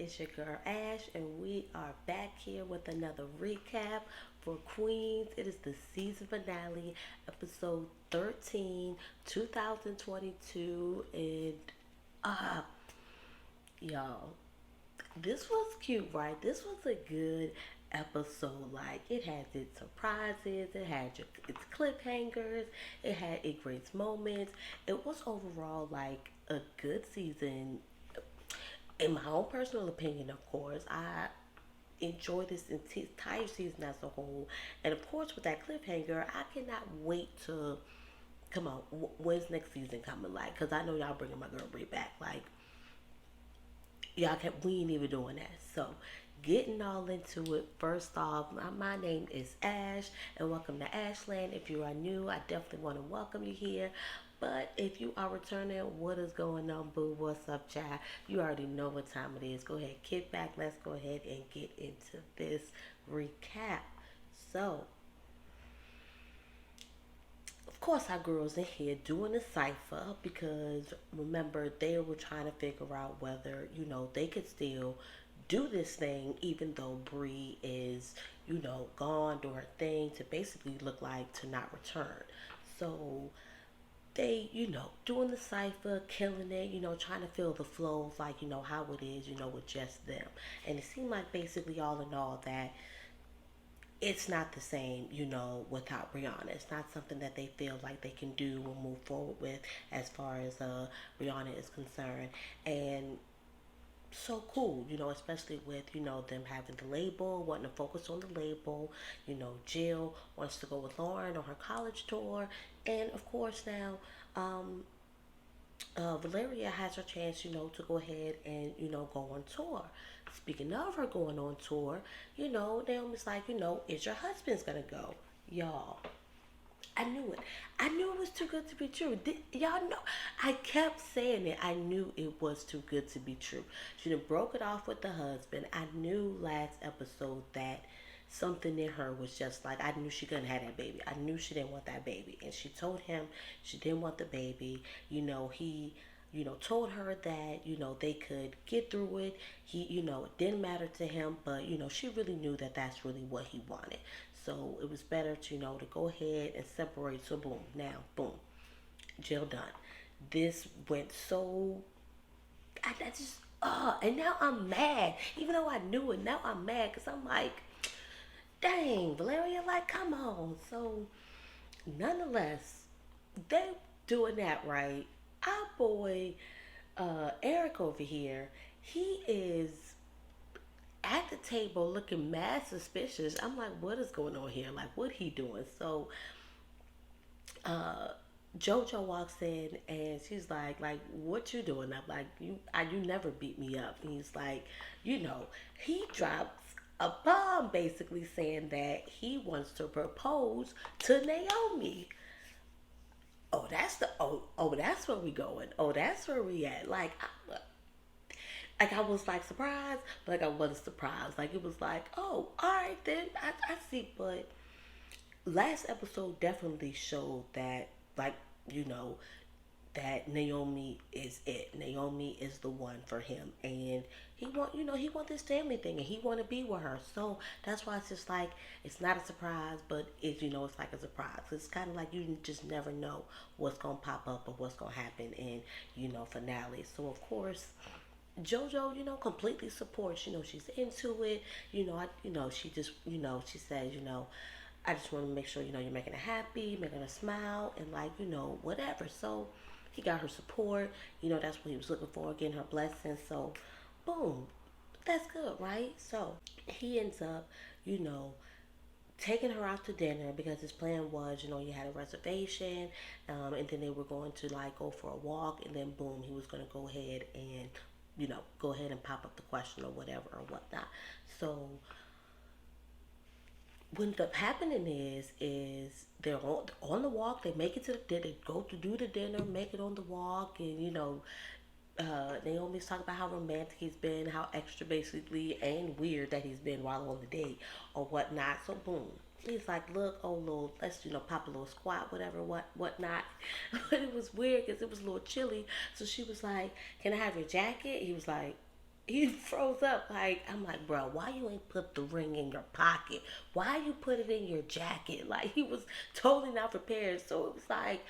It's your girl Ash, and we are back here with another recap for Queens. It is the season finale, episode 13, 2022. And uh, y'all, this was cute, right? This was a good episode. Like, it had its surprises, it had its cliffhangers, it had its great moments. It was overall like a good season in my own personal opinion. Of course, I enjoy this entire season as a whole, and of course, with that cliffhanger, I cannot wait to come on. When's next season coming? Like, cause I know y'all bringing my girl Brie back. Like, y'all can we ain't even doing that. So, getting all into it. First off, my name is Ash, and welcome to Ashland. If you are new, I definitely want to welcome you here. But if you are returning, what is going on, boo? What's up, child? You already know what time it is. Go ahead, kick back. Let's go ahead and get into this recap. So, of course, our girls in here doing a cipher because remember they were trying to figure out whether they could still do this thing even though Bree is gone doing her thing to basically look like to not return. So they, doing the cipher, killing it, trying to feel the flows like, how it is, with just them. And it seemed like basically all in all that it's not the same, without Rihanna. It's not something that they feel like they can do or move forward with as far as Rihanna is concerned. And so cool, especially with, them having the label, wanting to focus on the label. Jill wants to go with Lauren on her college tour. And of course now, um, Valeria has her chance, to go ahead and, go on tour. Speaking of her going on tour, Naomi's like, is your husband's gonna go? Y'all, I knew it. I knew it was too good to be true. Y'all know? I kept saying it. I knew it was too good to be true. She done broke it off with the husband. I knew last episode that something in her was just like, I knew she couldn't have that baby. I knew she didn't want that baby. And she told him she didn't want the baby. He told her that, they could get through it. It didn't matter to him, but, she really knew that that's really what he wanted. So it was better to, to go ahead and separate. So boom, now, boom, jail done. This went so, I just, and now I'm mad. Even though I knew it, now I'm mad because I'm like, dang, Valeria, like, come on. So, nonetheless, they doing that right. Our boy, Eric over here, he is at the table looking mad suspicious. I'm like, what is going on here? Like, what he doing? So, uh, JoJo walks in and she's like, what you doing up? Like, you never beat me up. And he's like, he drops a bomb basically saying that he wants to propose to Naomi. Oh, that's where we going. Oh, that's where we at. Like I was like surprised, but like I wasn't surprised. Like it was like, oh, all right then, I see. But last episode definitely showed that, like, you know, that Naomi is it. Naomi is the one for him, and he want this family thing, and he want to be with her. So that's why it's just like it's not a surprise, but it's like a surprise. It's kind of like you just never know what's gonna pop up or what's gonna happen in finale. So of course. JoJo, completely supports. She's into it. She just, she says, I just want to make sure, you're making her happy, making her smile, and like, whatever. So he got her support. That's what he was looking for, getting her blessings. So, boom, that's good, right? So he ends up, you know, taking her out to dinner because his plan was, you had a reservation, and then they were going to like go for a walk, and then boom, he was going to go ahead and, go ahead and pop up the question or whatever or whatnot. So what ended up happening is they're on the walk. They make it to the dinner. They go to do the dinner, make it on the walk, and Naomi's talking about how romantic he's been, how extra basically and weird that he's been while on the date or whatnot. So boom, he's like, look, oh Lord, let's pop a little squat, whatever, whatnot. But it was weird because it was a little chilly. So she was like, can I have your jacket? He was like, he froze up. Like, I'm like, bro, why you ain't put the ring in your pocket? Why you put it in your jacket? Like, he was totally not prepared. So it was like,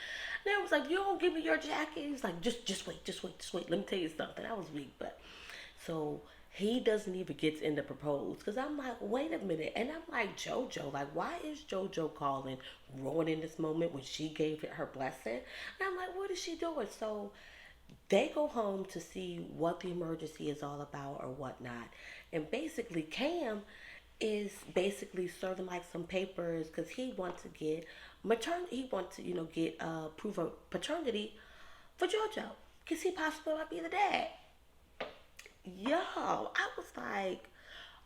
then it was like, you don't give me your jacket. He's like, just wait, just wait, just wait. Let me tell you something. I was weak, but so he doesn't even get to end up propose because I'm like, wait a minute, and I'm like, JoJo, like, why is JoJo calling Rowan in this moment when she gave it her blessing? And I'm like, what is she doing? So they go home to see what the emergency is all about or whatnot. And basically, Cam is basically serving like some papers because he wants to get maternity. He wants to, get proof of paternity for JoJo because he possibly might be the dad. Yo, I was like,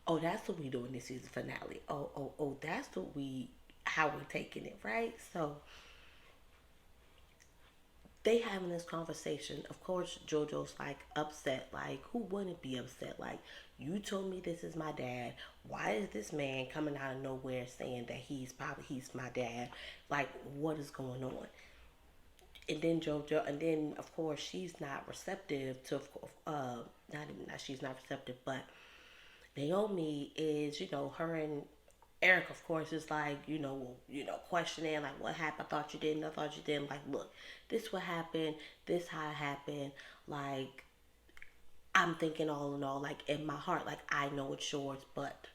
oh, that's what we doing this season finale. Oh, that's what how we're taking it, right? So they having this conversation. Of course, JoJo's like upset. Like, who wouldn't be upset? Like, you told me this is my dad. Why is this man coming out of nowhere saying that he's my dad? Like, what is going on? And then JoJo, and then of course she's not receptive to, not even that she's not receptive, but Naomi is, her and Eric, of course, is like, questioning, like, what happened? I thought you didn't. I thought you didn't. Like, look, this what happened. This how it happened. Like, I'm thinking all in all, like, in my heart, like, I know it's yours, but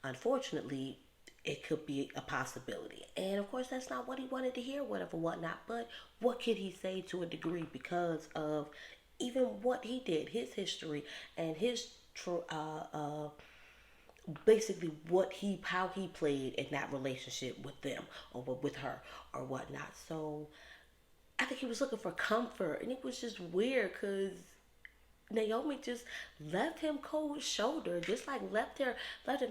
unfortunately, it could be a possibility. And of course, that's not what he wanted to hear, whatever, whatnot. But what could he say to a degree because of even what he did, his history, and his basically how he played in that relationship with them or with her or whatnot. So I think he was looking for comfort, and it was just weird because Naomi just left him cold shoulder, just like left him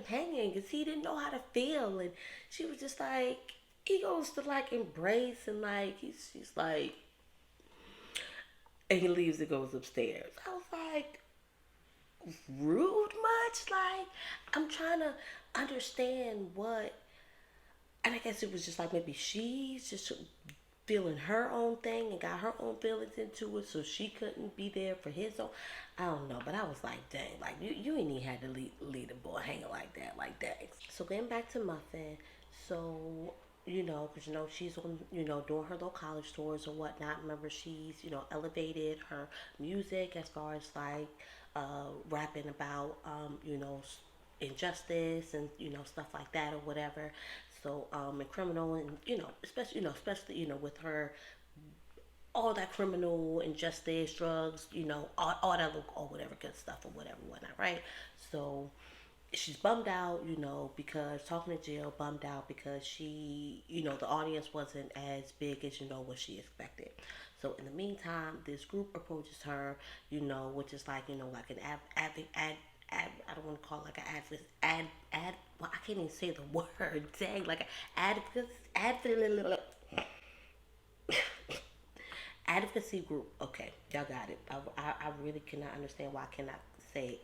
hanging because he didn't know how to feel, and she was just like, he goes to like embrace and like she's like, and he leaves and goes upstairs. I was like, rude much? Like, I'm trying to understand what, and I guess it was just like maybe she's just feeling her own thing and got her own feelings into it, so she couldn't be there for his own. I don't know, but I was like, dang, like you ain't even had to lead a boy hanging like that. So getting back to Muffin, so because she's on, doing her little college tours or whatnot. Remember, she's elevated her music as far as like rapping about injustice and stuff like that or whatever. So and criminal and especially with her all that criminal injustice, drugs, all that little or whatever good stuff or whatever whatnot, right? So she's bummed out, because talking to Jill, bummed out because she, the audience wasn't as big as what she expected. So in the meantime, this group approaches her, which is like, like an I don't want to call it like an well, I can't even say the word, dang, like an advocacy group. Okay, y'all got it. I really cannot understand why I cannot say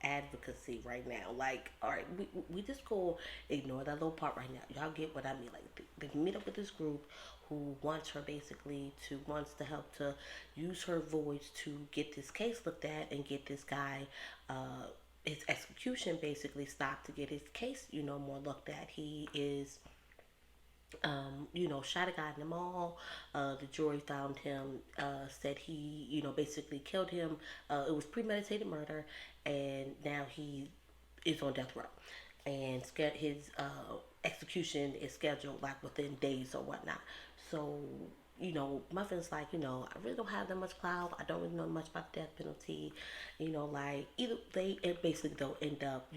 advocacy right now. Like, all right, we just go ignore that little part right now. Y'all get what I mean. Like, they meet up with this group who wants her basically wants to help to use her voice to get this case looked at and get this guy his execution basically stopped to get his case more looked at. He is shot a guy in the mall. The jury found him, said he, basically killed him. It was premeditated murder, and now he is on death row. And his execution is scheduled like within days or whatnot. So, Muffin's like, I really don't have that much clout. I don't really know much about the death penalty. Like either basically they'll end up,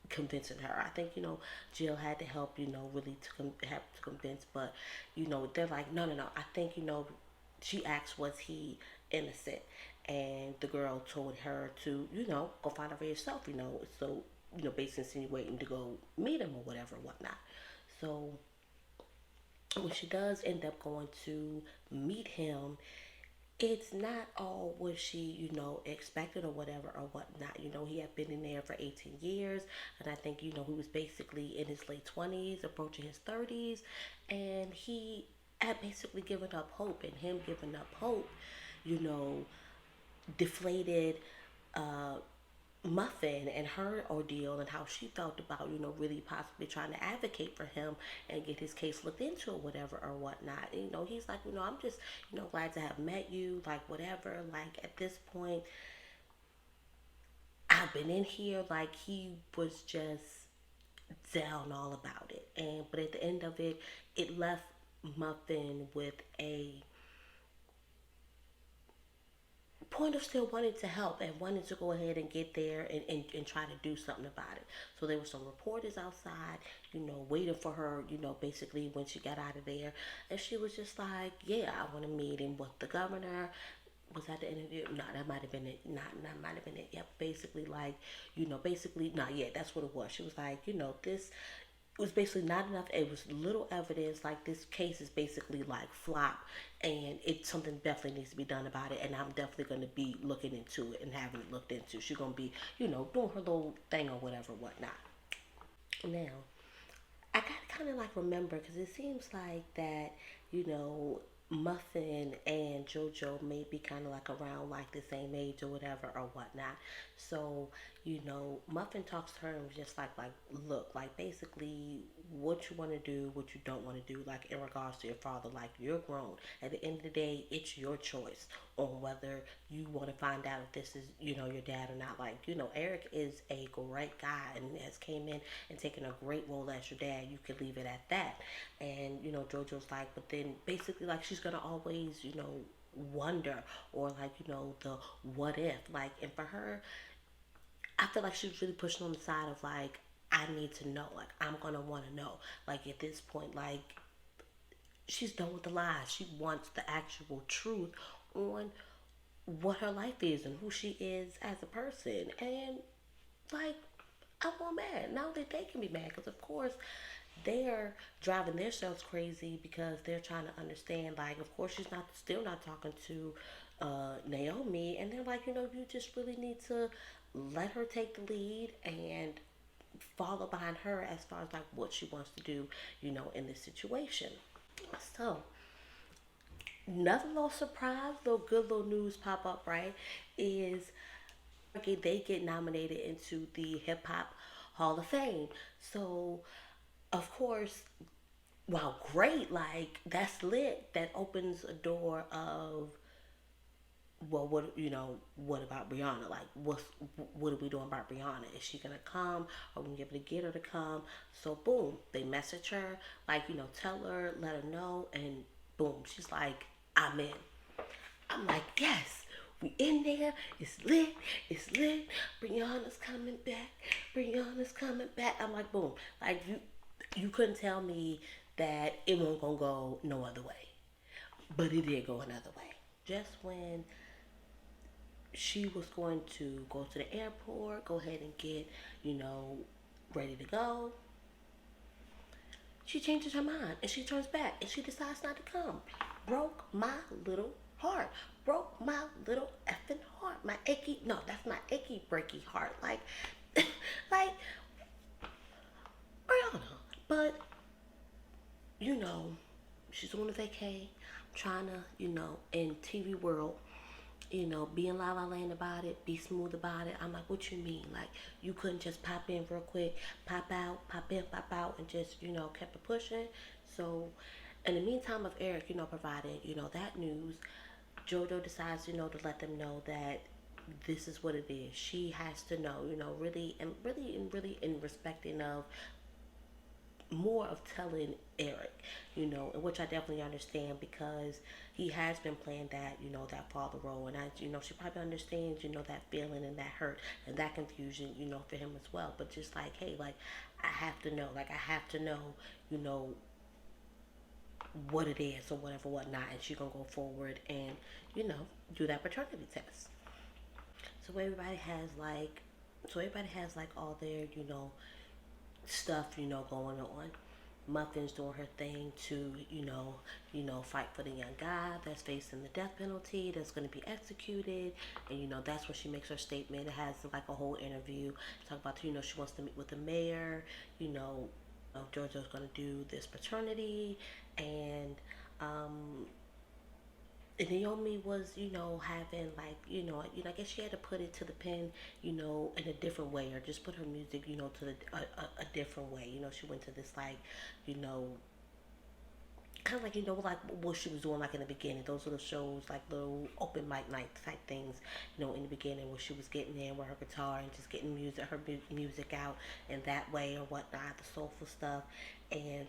convincing her. I think Jill had to help really have to convince, but they're like, no. I think she asked, was he innocent, and the girl told her to go find out for yourself. So basically insinuating to go meet him or whatever whatnot. So when she does end up going to meet him, it's not all what she, expected or whatever or whatnot. He had been in there for 18 years, and I think, he was basically in his late 20s, approaching his 30s, and he had basically given up hope, and him giving up hope, you know, deflated uh, Muffin and her ordeal and how she felt about, really possibly trying to advocate for him and get his case looked into or whatever or whatnot. And, he's like, I'm just, glad to have met you, like, whatever. Like, at this point, I've been in here. Like, he was just down all about it. But at the end of it, it left Muffin with a point of still wanting to help and wanting to go ahead and get there and try to do something about it. So there were some reporters outside, waiting for her, basically when she got out of there. And she was just like, yeah, I want to meet him with the governor. Was that the interview? No, that might have been it. Not that might have been it. Yep, basically like, basically, not yet. That's what it was. She was like, this it was basically not enough. It was little evidence. Like this case is basically like flop, and it's something definitely needs to be done about it. And I'm definitely going to be looking into it and having it looked into. She's going to be, doing her little thing or whatever, whatnot. Now, I got to kind of like remember because it seems like that, you know, Muffin and JoJo may be kind of like around like the same age or whatever or whatnot. So, Muffin talks to her and was just like, look, like basically what you want to do, what you don't want to do, like in regards to your father, like you're grown. At the end of the day, it's your choice on whether you want to find out if this is, your dad or not. Like, Eric is a great guy and has came in and taken a great role as your dad. You could leave it at that. And, JoJo's like, but then basically like she's gonna always, wonder or like, the what if. Like, and for her, I feel like she was really pushing on the side of like, I need to know. Like, I'm gonna want to know. Like, at this point, like, she's done with the lies. She wants the actual truth on what her life is and who she is as a person. And, like, I'm not mad. Now that they can be mad, because of course they're driving themselves crazy because they're trying to understand. Like, of course, she's not still not talking to Naomi, and they're like, you just really need to let her take the lead and follow behind her as far as like what she wants to do, in this situation. So, another little surprise, little good little news pop up, right? Is they get nominated into the Hip Hop Hall of Fame. So, of course, wow, great! Like that's lit. That opens a door of, well, what about Brianna? Like, what are we doing about Brianna? Is she gonna come? Are we gonna be able to get her to come? So, boom, they message her, like, tell her, let her know, and boom, she's like, I'm in. I'm like, yes, we in there. It's lit. It's lit. Brianna's coming back. Brianna's coming back. I'm like, boom, like you couldn't tell me that it won't gonna go no other way, but it did go another way. Just when she was going to go to the airport, go ahead and get, you know, ready to go, she changes her mind and she turns back and she decides not to come. Broke my little heart. Broke my little effing heart. My achy, no, that's my achy breaky heart. Like, like, Brianna. But, you know, she's on a vacay, trying to, in TV world, be in La La Land about it, be smooth about it. I'm like, what you mean? Like, you couldn't just pop in real quick, pop out, pop in, pop out, and just, kept it pushing. So, in the meantime of Eric, providing, that news, JoJo decides, to let them know that this is what it is. She has to know, really, and really, and really in respecting of more of telling Eric, and which I definitely understand because he has been playing that, that father role, and she probably understands, that feeling and that hurt and that confusion, for him as well. But just like, hey, like I have to know, you know, what it is or whatever, whatnot, and she gonna go forward and, do that paternity test. So everybody has like all their, stuff, going on. Muffin's doing her thing to, fight for the young guy that's facing the death penalty that's going to be executed. And, that's when she makes her statement. It has like a whole interview. Talk about, she wants to meet with the mayor, Georgia's going to do this paternity. And, And Naomi was, having like, I guess she had to put it to the pen, in a different way, or just put her music, to a different way. She went to this like, you know, kind of like like what she was doing like in the beginning, those little shows, like little open mic night type things, in the beginning where she was getting in with her guitar and just getting music out in that way or whatnot, the soulful stuff. And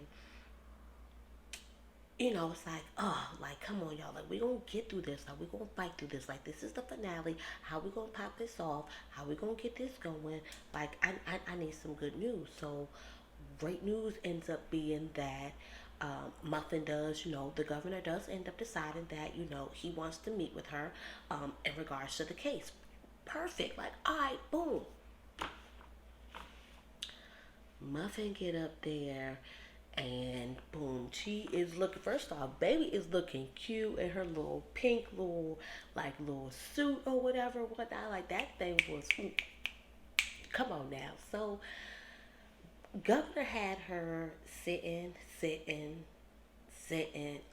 it's like, oh, like, come on, y'all. Like, we gonna get through this. Like, we gonna fight through this. Like, this is the finale. How we gonna pop this off? How we gonna get this going? Like, I need some good news. So, great news ends up being that Muffin does, the governor does end up deciding that, he wants to meet with her in regards to the case. Perfect. Like, all right, boom. Muffin get up there and boom, she is looking. First off, baby is looking cute in her little pink little like little suit or whatever, whatnot. Like that thing was. Come on now. So Governor had her sitting.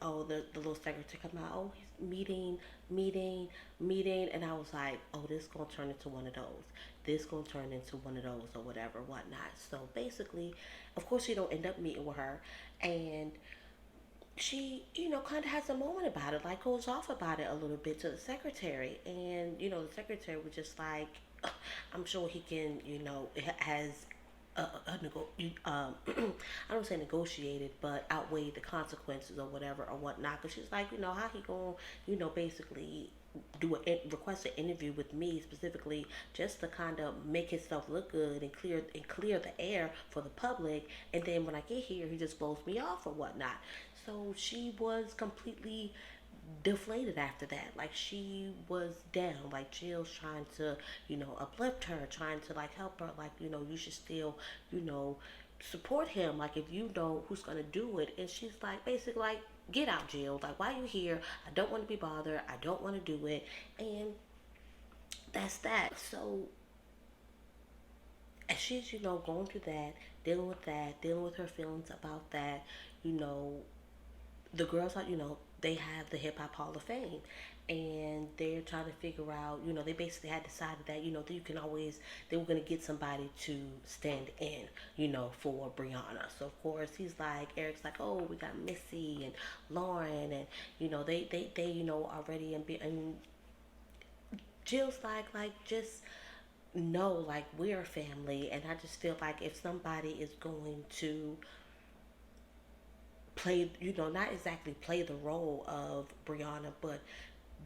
Oh, the little secretary come out. Oh, he's meeting, and I was like, oh, this gonna turn into one of those. This gonna turn into one of those or whatever, whatnot. So basically, of course, you don't end up meeting with her, and she, kind of has a moment about it, like goes off about it a little bit to the secretary, and the secretary was just like, I'm sure he can, has I don't say negotiated, but outweighed the consequences or whatever or whatnot. Because she's like, how he going, basically request an interview with me specifically just to kind of make himself look good and clear the air for the public, and then when I get here, he just blows me off or whatnot. So she was completely deflated after that. Like she was down. Like Jill's trying to, uplift her, trying to like help her. Like you should still, you know, support him. Like if you don't, who's gonna do it? And she's like, basically like, get out, Jill. Like why are you here? I don't want to be bothered. I don't want to do it. And that's that. So as she's, going through that, dealing with her feelings about that, you know, the girls are, they have the Hip Hop Hall of Fame. And they're trying to figure out, they basically had decided that, that you can always, they were going to get somebody to stand in, for Brianna. So, of course, Eric's like, oh, we got Missy and Lauren, and, they already, and Jill's just know, like, we're a family. And I just feel like if somebody is going to play, not exactly play the role of Brianna, but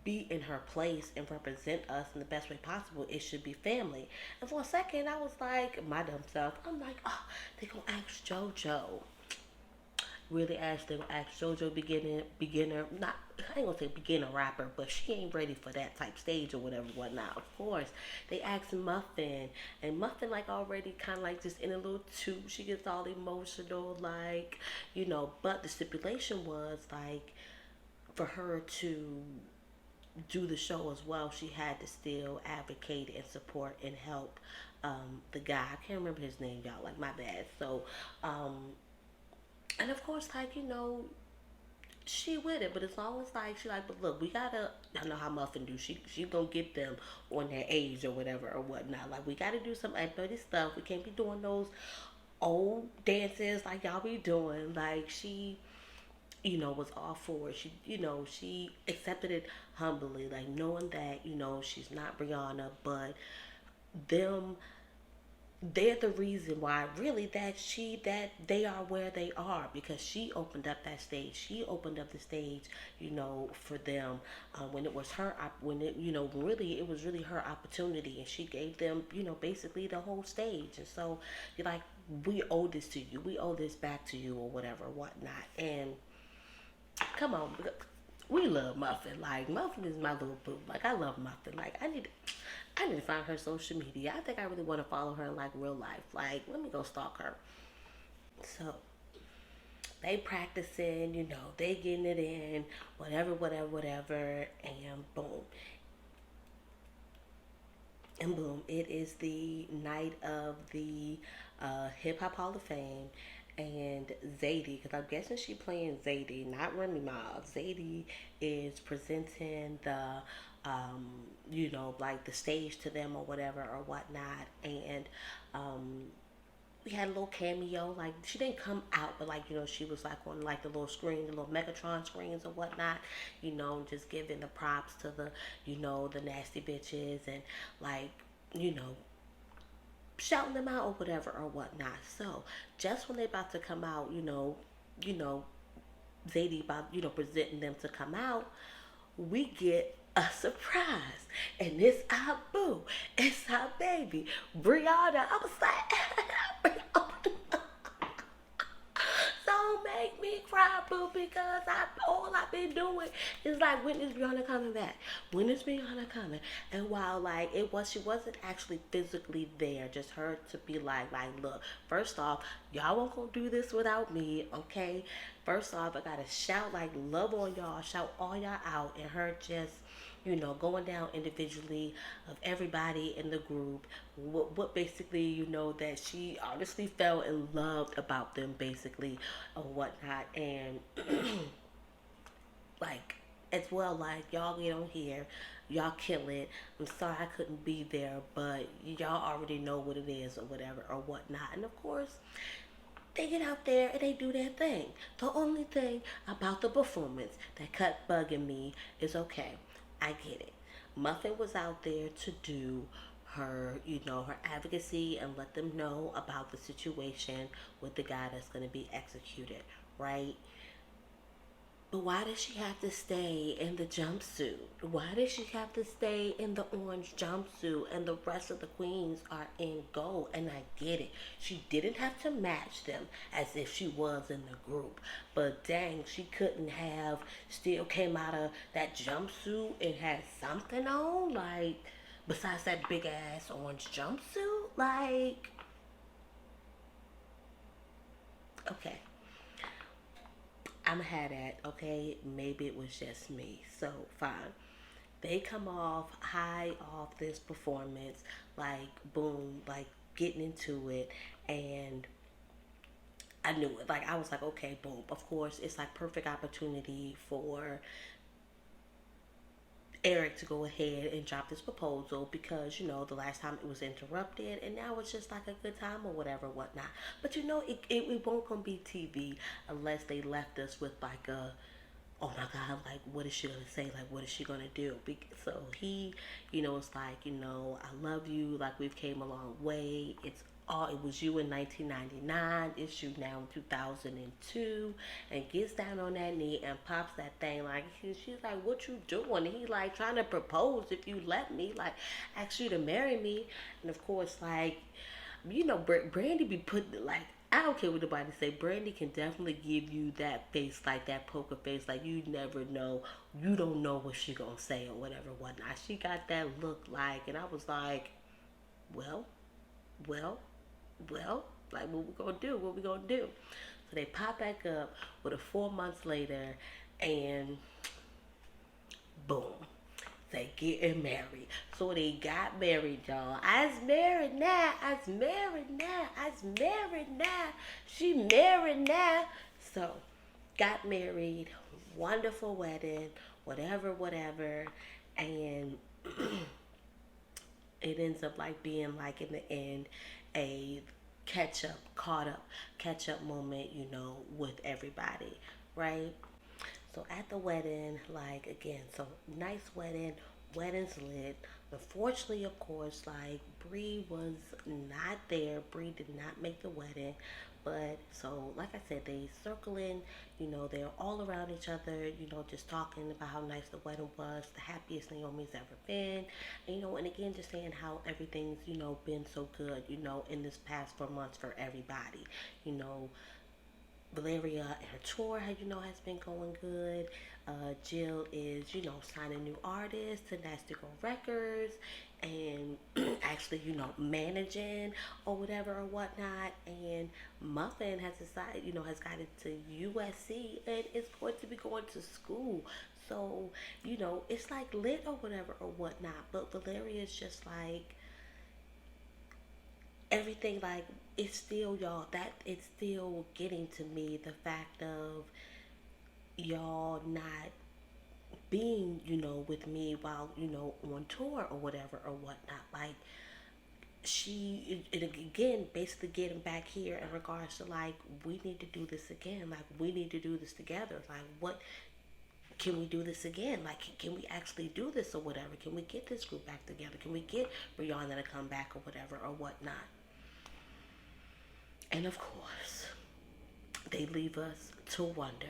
be in her place and represent us in the best way possible, it should be family. And for a second, I was like, my dumb self, I'm like, oh, they gonna ask JoJo. Really ask JoJo beginner, not, I ain't gonna say beginner rapper, but she ain't ready for that type stage or whatever, whatnot. Of course, they asked Muffin, and Muffin like already kind of like just in a little tube. She gets all emotional, like, but the stipulation was like for her to do the show as well, she had to still advocate and support and help the guy. I can't remember his name, y'all. Like my bad. So, and of course, like she with it, but as long as like she like, but look, we gotta. I know how Muffin do. She gonna get them on their age or whatever or whatnot. Like we gotta do some activity stuff. We can't be doing those old dances like y'all be doing. Like she was all for it. She accepted it humbly, like knowing that, she's not Brianna, but them, they're the reason why really that they are where they are, because she opened up that stage. She opened up the stage, for them, when it was her, when it, really, it was really her opportunity, and she gave them, basically the whole stage. And so you're like, we owe this to you. We owe this back to you or whatever, whatnot. And come on, we love Muffin. Like Muffin is my little boo. Like I love Muffin. Like I need to find her social media. I think I really want to follow her in like real life. Like let me go stalk her. So they practicing, they getting it in, whatever, and boom, it is the night of the Hip Hop Hall of Fame, and Zadie, because I'm guessing she playing Zadie, not Remy Ma. Zadie is presenting the, um, like the stage to them or whatever or whatnot, and um, we had a little cameo. Like she didn't come out, but like she was like on like the little screen, the little Megatron screens or whatnot. Just giving the props to the the nasty bitches and like you know shouting them out or whatever or whatnot. So just when they about to come out, you know, Zadie about presenting them to come out, we get a surprise, and it's our boo, it's our baby, Brianna. I was like, don't make me cry, boo, because all I've been doing is like, when is Brianna coming back? When is Brianna coming? And while like she wasn't actually physically there, just her to be like, look, first off, y'all won't gonna do this without me, okay? First off, I gotta shout like love on y'all, shout all y'all out, and her just going down individually of everybody in the group. What basically, that she honestly fell in love about them, basically, or whatnot. And like, as well, like, y'all get on here, y'all kill it. I'm sorry I couldn't be there, but y'all already know what it is, or whatever, or whatnot. And of course, they get out there and they do their thing. The only thing about the performance that kept bugging me is, okay, I get it. Muffin was out there to do her advocacy and let them know about the situation with the guy that's going to be executed, right? But why does she have to stay in the jumpsuit? Why does she have to stay in the orange jumpsuit and the rest of the queens are in gold? And I get it. She didn't have to match them as if she was in the group. But dang, she couldn't have still came out of that jumpsuit and had something on? Like, besides that big ass orange jumpsuit? Like, okay. I'm had at, okay, maybe it was just me. So fine. They come off high off this performance, like boom, like getting into it, and I knew it. Like I was like, okay, boom. Of course, it's like perfect opportunity for Eric to go ahead and drop this proposal because the last time it was interrupted and now it's just like a good time or whatever whatnot. But it won't gonna be TV unless they left us with like a, oh my god, like what is she gonna say, like what is she gonna do? So he it's like I love you, like we've came a long way. It was you in 1999, it's you now in 2002, and gets down on that knee and pops that thing like she's like, what you doing? And he like trying to propose, if you let me, like ask you to marry me. And of course, like Brandy be putting like, I don't care what nobody say. Brandy can definitely give you that face, like that poker face, like you never know. You don't know what she gonna say or whatever, whatnot. She got that look like, and I was like, well, well, well, like what we gonna do? What we gonna do? So they pop back up with a 4 months later, and boom, they getting married. So they got married, y'all. I's married now. I's married now. I's married now. She married now. So got married. Wonderful wedding. Whatever, whatever. And it ends up like being like in the end a catch up moment, with everybody, right? So at the wedding, like again, so nice wedding, wedding's lit. Unfortunately, of course, like Bree was not there. Bree did not make the wedding, but so like I said, they circling. They're all around each other. Just talking about how nice the wedding was, the happiest Naomi's ever been. And again, just saying how everything's been so good. In this past 4 months for everybody. You know, Valeria and her tour, has been going good. Jill is, signing new artists to Nasty Girl Records and actually, managing or whatever or whatnot. And Muffin has decided, has got into USC and is going to be going to school. So, it's like lit or whatever or whatnot. But Valeria is just like, everything, like, it's still, y'all, that it's still getting to me, the fact of y'all not being, with me while, on tour or whatever or whatnot. Like, it again, basically getting back here in regards to, like, we need to do this again. Like, we need to do this together. Like, what can we do this again? Like, can we actually do this or whatever? Can we get this group back together? Can we get Rihanna to come back or whatever or whatnot? And of course, they leave us to wonder.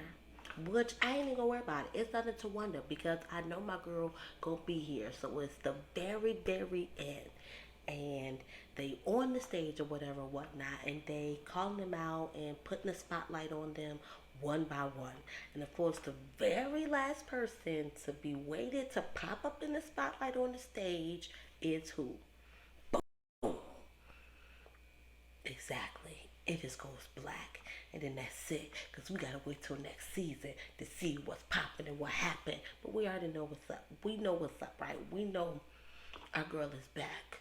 Which I ain't even gonna worry about it. It's nothing to wonder because I know my girl gonna be here. So it's the very, very end. And they on the stage or whatever, whatnot, and they calling them out and putting the spotlight on them one by one. And of course, the very last person to be waited to pop up in the spotlight on the stage is who? Boom. Exactly. It just goes black. And then that's it. Because we got to wait till next season to see what's popping and what happened. But we already know what's up. We know what's up, right? We know our girl is back.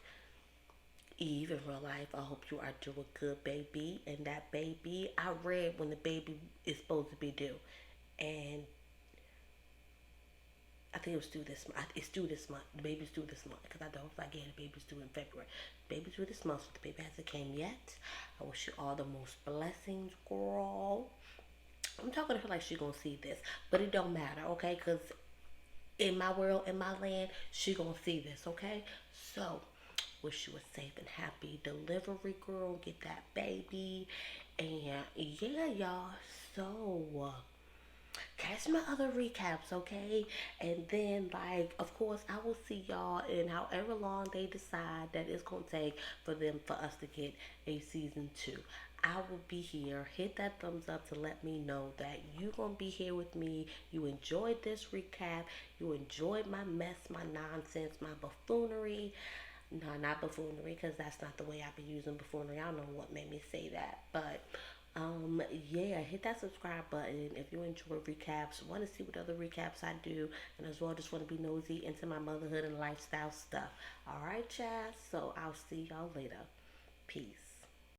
Eve, in real life, I hope you are doing good, baby. And that baby, I read when the baby is supposed to be due. And I think it was due this month. It's due this month. The baby's due this month. Because I know if I get the baby's due in February. The baby's due this month, so the baby hasn't came yet. I wish you all the most blessings, girl. I'm talking to her like she gonna see this. But it don't matter, okay? Because in my world, in my land, she gonna see this, okay? So, wish you a safe and happy delivery, girl. Get that baby. And yeah, y'all. So, catch my other recaps, okay? And then, like, of course, I will see y'all in however long they decide that it's gonna take for us to get a season 2. I will be here. Hit that thumbs up to let me know that you gonna be here with me. You enjoyed this recap. You enjoyed my mess, my nonsense, my buffoonery. No, not buffoonery, because that's not the way I be using buffoonery. I don't know what made me say that, but yeah, hit that subscribe button if you enjoy recaps, want to see what other recaps I do, and as well just want to be nosy into my motherhood and lifestyle stuff. All right, chat. So I'll see y'all later. Peace.